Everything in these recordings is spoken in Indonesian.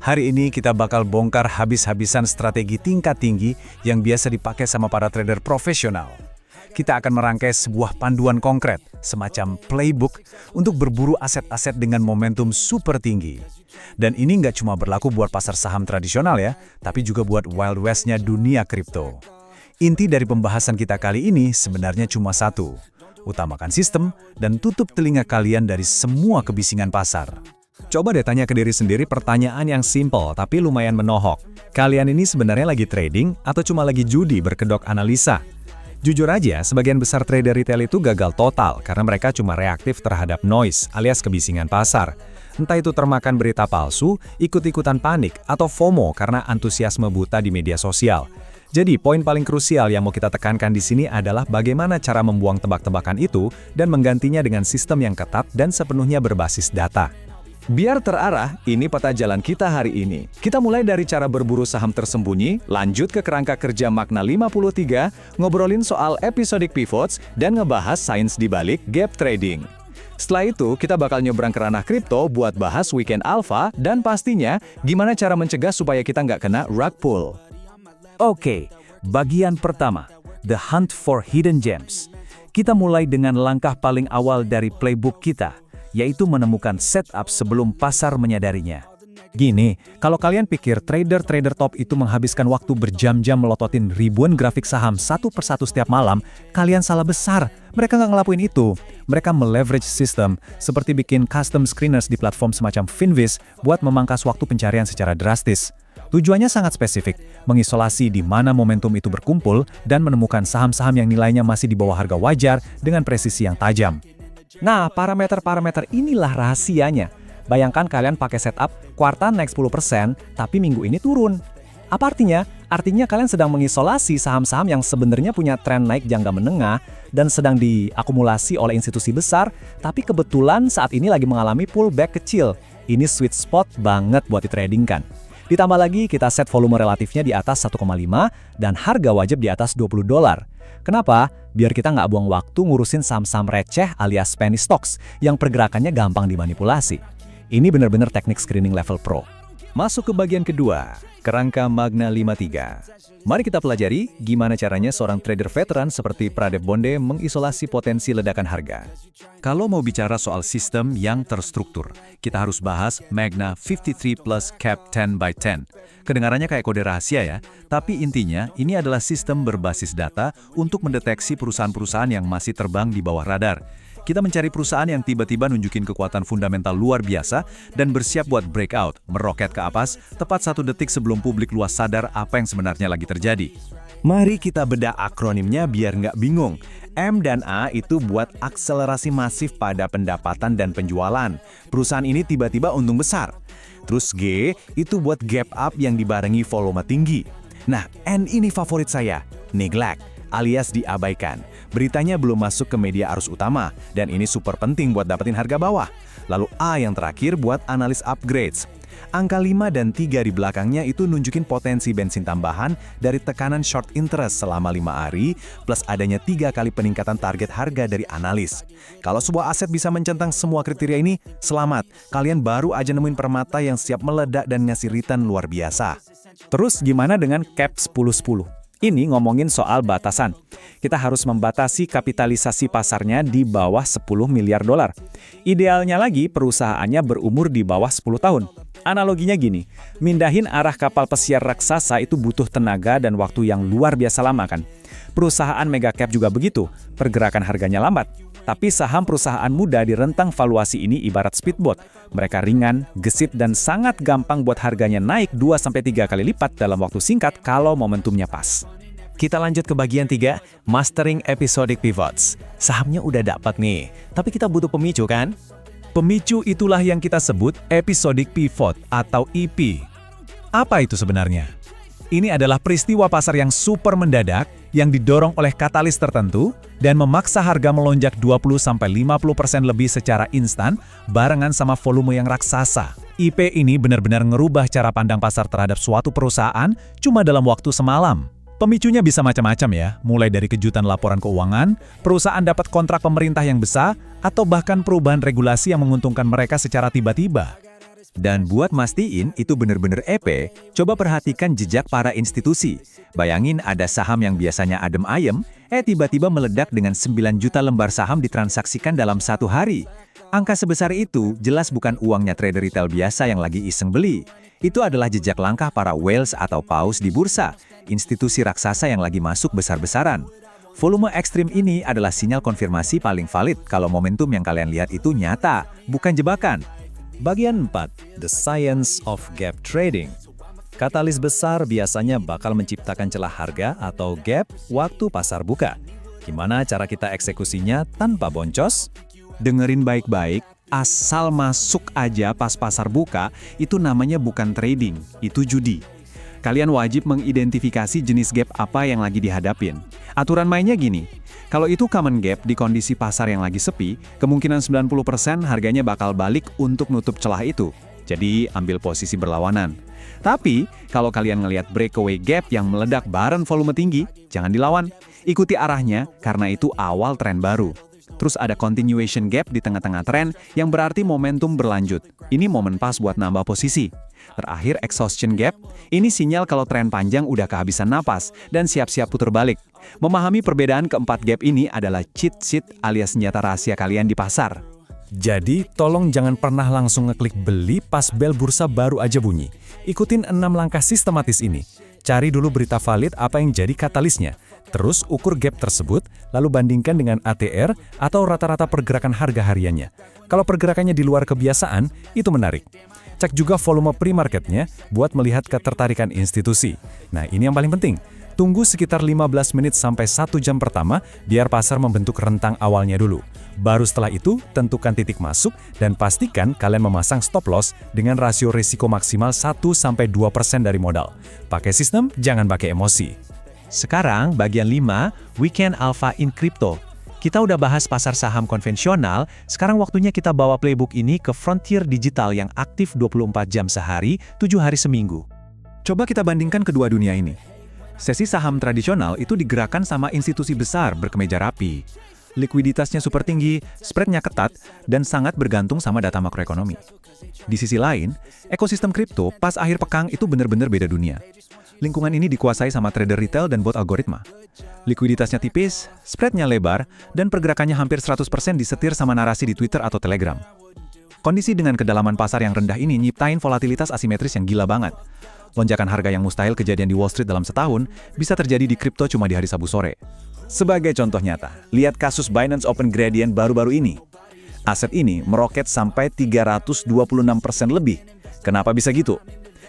Hari ini kita bakal bongkar habis-habisan strategi tingkat tinggi yang biasa dipakai sama para trader profesional. Kita akan merangkai sebuah panduan konkret, semacam playbook, untuk berburu aset-aset dengan momentum super tinggi. Dan ini nggak cuma berlaku buat pasar saham tradisional ya, tapi juga buat Wild West-nya dunia kripto. Inti dari pembahasan kita kali ini sebenarnya cuma satu. Utamakan sistem dan tutup telinga kalian dari semua kebisingan pasar. Coba deh tanya ke diri sendiri pertanyaan yang simple tapi lumayan menohok. Kalian ini sebenarnya lagi trading atau cuma lagi judi berkedok analisa? Jujur aja, sebagian besar trader retail itu gagal total karena mereka cuma reaktif terhadap noise alias kebisingan pasar. Entah itu termakan berita palsu, ikut-ikutan panik, atau FOMO karena antusiasme buta di media sosial. Jadi, poin paling krusial yang mau kita tekankan di sini adalah bagaimana cara membuang tebak-tebakan itu dan menggantinya dengan sistem yang ketat dan sepenuhnya berbasis data. Biar terarah, ini peta jalan kita hari ini. Kita mulai dari cara berburu saham tersembunyi, lanjut ke kerangka kerja makna 53, ngobrolin soal episodic pivots, dan ngebahas sains di balik gap trading. Setelah itu, kita bakal nyebrang ke ranah kripto buat bahas weekend alpha, dan pastinya gimana cara mencegah supaya kita nggak kena rug pull. Oke, bagian pertama, The Hunt for Hidden Gems. Kita mulai dengan langkah paling awal dari playbook kita, yaitu menemukan setup sebelum pasar menyadarinya. Gini, kalau kalian pikir trader-trader top itu menghabiskan waktu berjam-jam melototin ribuan grafik saham satu persatu setiap malam, kalian salah besar. Mereka nggak ngelakuin itu. Mereka meleverage sistem, seperti bikin custom screeners di platform semacam Finviz buat memangkas waktu pencarian secara drastis. Tujuannya sangat spesifik, mengisolasi di mana momentum itu berkumpul dan menemukan saham-saham yang nilainya masih di bawah harga wajar dengan presisi yang tajam. Nah, parameter-parameter inilah rahasianya. Bayangkan kalian pakai setup kuartal naik 10%, tapi minggu ini turun. Apa artinya? Artinya kalian sedang mengisolasi saham-saham yang sebenarnya punya tren naik jangka menengah dan sedang diakumulasi oleh institusi besar, tapi kebetulan saat ini lagi mengalami pullback kecil. Ini sweet spot banget buat ditradingkan. Ditambah lagi kita set volume relatifnya di atas 1,5 dan harga wajib di atas $20. Kenapa? Biar kita nggak buang waktu ngurusin saham-saham receh alias penny stocks yang pergerakannya gampang dimanipulasi. Ini benar-benar teknik screening level pro. Masuk ke bagian kedua, kerangka Magna 53. Mari kita pelajari gimana caranya seorang trader veteran seperti Pradep Bonde mengisolasi potensi ledakan harga. Kalau mau bicara soal sistem yang terstruktur, kita harus bahas Magna 53 plus Cap 10 by 10. Kedengarannya kayak kode rahasia ya, tapi intinya ini adalah sistem berbasis data untuk mendeteksi perusahaan-perusahaan yang masih terbang di bawah radar. Kita mencari perusahaan yang tiba-tiba nunjukin kekuatan fundamental luar biasa dan bersiap buat breakout, meroket ke atas, tepat 1 detik sebelum publik luas sadar apa yang sebenarnya lagi terjadi. Mari kita bedah akronimnya biar nggak bingung. M dan A itu buat akselerasi masif pada pendapatan dan penjualan. Perusahaan ini tiba-tiba untung besar. Terus G itu buat gap up yang dibarengi volume tinggi. Nah, N ini favorit saya, neglect, alias diabaikan. Beritanya belum masuk ke media arus utama, dan ini super penting buat dapetin harga bawah. Lalu A yang terakhir buat analis upgrades. Angka 5 dan 3 di belakangnya itu nunjukin potensi bensin tambahan dari tekanan short interest selama 5 hari, plus adanya 3 kali peningkatan target harga dari analis. Kalau sebuah aset bisa mencentang semua kriteria ini, selamat, kalian baru aja nemuin permata yang siap meledak dan ngasih return luar biasa. Terus gimana dengan cap 10-10? Ini ngomongin soal batasan. Kita harus membatasi kapitalisasi pasarnya di bawah $10 miliar. Idealnya lagi perusahaannya berumur di bawah 10 tahun. Analoginya gini, mindahin arah kapal pesiar raksasa itu butuh tenaga dan waktu yang luar biasa lama kan. Perusahaan mega cap juga begitu, pergerakan harganya lambat. Tapi saham perusahaan muda di rentang valuasi ini ibarat speedboat. Mereka ringan, gesit, dan sangat gampang buat harganya naik 2-3 kali lipat dalam waktu singkat kalau momentumnya pas. Kita lanjut ke bagian 3, Mastering Episodic Pivots. Sahamnya udah dapat nih, tapi kita butuh pemicu kan? Pemicu itulah yang kita sebut Episodic Pivot atau EP. Apa itu sebenarnya? Ini adalah peristiwa pasar yang super mendadak, yang didorong oleh katalis tertentu, dan memaksa harga melonjak 20-50% lebih secara instan, barengan sama volume yang raksasa. IP ini benar-benar ngerubah cara pandang pasar terhadap suatu perusahaan cuma dalam waktu semalam. Pemicunya bisa macam-macam ya, mulai dari kejutan laporan keuangan, perusahaan dapat kontrak pemerintah yang besar, atau bahkan perubahan regulasi yang menguntungkan mereka secara tiba-tiba. Dan buat mastiin itu bener-bener EP, coba perhatikan jejak para institusi. Bayangin ada saham yang biasanya adem ayem, tiba-tiba meledak dengan 9 juta lembar saham ditransaksikan dalam satu hari. Angka sebesar itu jelas bukan uangnya trader retail biasa yang lagi iseng beli. Itu adalah jejak langkah para whales atau paus di bursa, institusi raksasa yang lagi masuk besar-besaran. Volume ekstrim ini adalah sinyal konfirmasi paling valid kalau momentum yang kalian lihat itu nyata, bukan jebakan. Bagian 4, The Science of Gap Trading. Katalis besar biasanya bakal menciptakan celah harga atau gap waktu pasar buka. Gimana cara kita eksekusinya tanpa boncos? Dengerin baik-baik, asal masuk aja pas pasar buka, itu namanya bukan trading, itu judi. Kalian wajib mengidentifikasi jenis gap apa yang lagi dihadapin. Aturan mainnya gini, kalau itu common gap di kondisi pasar yang lagi sepi, kemungkinan 90% harganya bakal balik untuk nutup celah itu. Jadi, ambil posisi berlawanan. Tapi, kalau kalian ngelihat breakaway gap yang meledak bareng volume tinggi, jangan dilawan. Ikuti arahnya, karena itu awal tren baru. Terus ada continuation gap di tengah-tengah tren yang berarti momentum berlanjut. Ini momen pas buat nambah posisi. Terakhir, exhaustion gap. Ini sinyal kalau tren panjang udah kehabisan napas dan siap-siap putar balik. Memahami perbedaan keempat gap ini adalah cheat sheet alias senjata rahasia kalian di pasar. Jadi, tolong jangan pernah langsung ngeklik beli pas bel bursa baru aja bunyi. Ikutin 6 langkah sistematis ini. Cari dulu berita valid apa yang jadi katalisnya. Terus ukur gap tersebut, lalu bandingkan dengan ATR atau rata-rata pergerakan harga hariannya. Kalau pergerakannya di luar kebiasaan, itu menarik. Cek juga volume pre-marketnya buat melihat ketertarikan institusi. Nah, ini yang paling penting. Tunggu sekitar 15 menit sampai 1 jam pertama biar pasar membentuk rentang awalnya dulu. Baru setelah itu, tentukan titik masuk dan pastikan kalian memasang stop loss dengan rasio risiko maksimal 1-2% dari modal. Pakai sistem, jangan pakai emosi. Sekarang bagian 5, Weekend Alpha in Crypto. Kita udah bahas pasar saham konvensional, sekarang waktunya kita bawa playbook ini ke frontier digital yang aktif 24 jam sehari, 7 hari seminggu. Coba kita bandingkan kedua dunia ini. Sesi saham tradisional itu digerakkan sama institusi besar berkemeja rapi. Likuiditasnya super tinggi, spreadnya ketat, dan sangat bergantung sama data makroekonomi. Di sisi lain, ekosistem kripto pas akhir pekan itu benar-benar beda dunia. Lingkungan ini dikuasai sama trader retail dan bot algoritma. Likuiditasnya tipis, spreadnya lebar, dan pergerakannya hampir 100% disetir sama narasi di Twitter atau Telegram. Kondisi dengan kedalaman pasar yang rendah ini nyiptain volatilitas asimetris yang gila banget. Lonjakan harga yang mustahil kejadian di Wall Street dalam setahun bisa terjadi di kripto cuma di hari Sabtu sore. Sebagai contoh nyata, lihat kasus Binance Open Gradient baru-baru ini. Aset ini meroket sampai 326% lebih. Kenapa bisa gitu?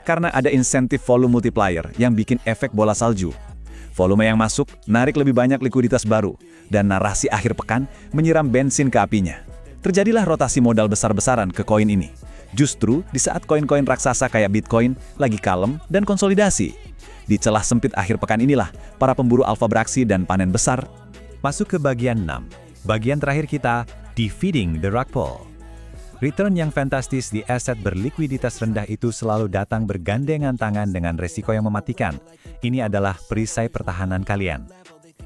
Karena ada insentif volume multiplier yang bikin efek bola salju. Volume yang masuk, narik lebih banyak likuiditas baru, dan narasi akhir pekan menyiram bensin ke apinya. Terjadilah rotasi modal besar-besaran ke koin ini. Justru di saat koin-koin raksasa kayak Bitcoin lagi kalem dan konsolidasi. Di celah sempit akhir pekan inilah, para pemburu alfa beraksi dan panen besar. Masuk ke bagian 6. Bagian terakhir kita, Defeating the Rug Pull. Return yang fantastis di aset berlikuiditas rendah itu selalu datang bergandengan tangan dengan resiko yang mematikan. Ini adalah perisai pertahanan kalian.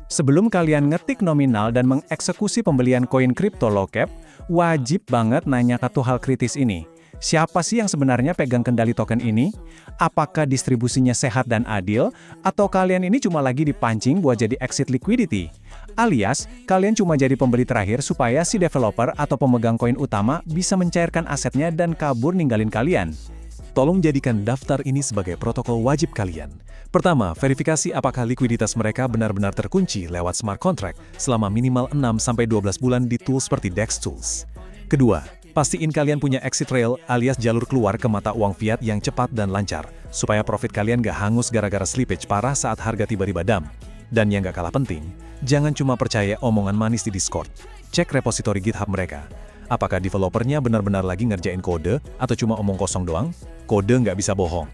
Sebelum kalian ngetik nominal dan mengeksekusi pembelian koin kripto low cap, wajib banget nanya satu hal kritis ini. Siapa sih yang sebenarnya pegang kendali token ini? Apakah distribusinya sehat dan adil? Atau kalian ini cuma lagi dipancing buat jadi exit liquidity? Alias, kalian cuma jadi pembeli terakhir supaya si developer atau pemegang koin utama bisa mencairkan asetnya dan kabur ninggalin kalian. Tolong jadikan daftar ini sebagai protokol wajib kalian. Pertama, verifikasi apakah likuiditas mereka benar-benar terkunci lewat smart contract selama minimal 6-12 bulan di tools seperti DEX Tools. Kedua, pastiin kalian punya exit rail alias jalur keluar ke mata uang fiat yang cepat dan lancar, supaya profit kalian gak hangus gara-gara slippage parah saat harga tiba-tiba dump. Dan yang gak kalah penting, jangan cuma percaya omongan manis di Discord. Cek repositori GitHub mereka. Apakah developernya benar-benar lagi ngerjain kode atau cuma omong kosong doang? Kode nggak bisa bohong.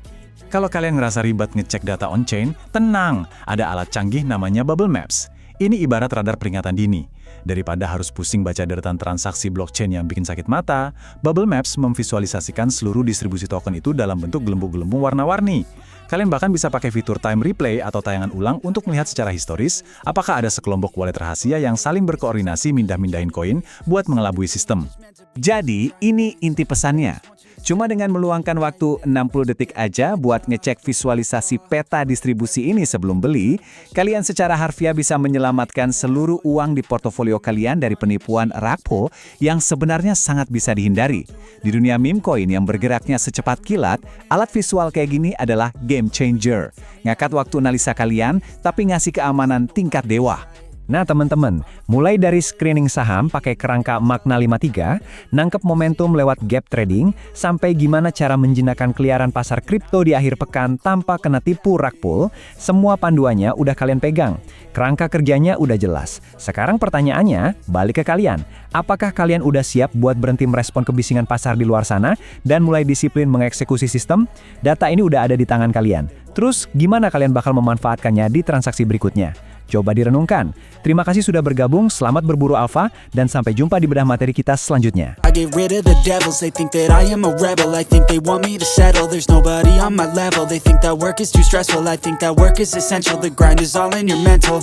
Kalau kalian ngerasa ribet ngecek data on-chain, tenang, ada alat canggih namanya Bubble Maps. Ini ibarat radar peringatan dini. Daripada harus pusing baca deretan transaksi blockchain yang bikin sakit mata, Bubble Maps memvisualisasikan seluruh distribusi token itu dalam bentuk gelembung-gelembung warna-warni. Kalian bahkan bisa pakai fitur time replay atau tayangan ulang untuk melihat secara historis apakah ada sekelompok wallet rahasia yang saling berkoordinasi mindah-mindahin koin buat mengelabui sistem. Jadi, ini inti pesannya. Cuma dengan meluangkan waktu 60 detik aja buat ngecek visualisasi peta distribusi ini sebelum beli, kalian secara harfiah bisa menyelamatkan seluruh uang di portofolio kalian dari penipuan rug pull yang sebenarnya sangat bisa dihindari. Di dunia meme coin yang bergeraknya secepat kilat, alat visual kayak gini adalah game changer. Ngakat waktu analisa kalian, tapi ngasih keamanan tingkat dewa. Nah teman-teman, mulai dari screening saham pakai kerangka makna 53, nangkep momentum lewat gap trading, sampai gimana cara menjinakkan keliaran pasar kripto di akhir pekan tanpa kena tipu rug pull, semua panduannya udah kalian pegang. Kerangka kerjanya udah jelas. Sekarang pertanyaannya, balik ke kalian. Apakah kalian udah siap buat berhenti merespon kebisingan pasar di luar sana dan mulai disiplin mengeksekusi sistem? Data ini udah ada di tangan kalian. Terus, gimana kalian bakal memanfaatkannya di transaksi berikutnya? Coba direnungkan. Terima kasih sudah bergabung, selamat berburu alfa, dan sampai jumpa di bedah materi kita selanjutnya. I get rid of the devils, they think that I am a rebel. I think they want me to settle, there's nobody on my level. They think that work is too stressful, I think that work is essential. The grind is all in your mental.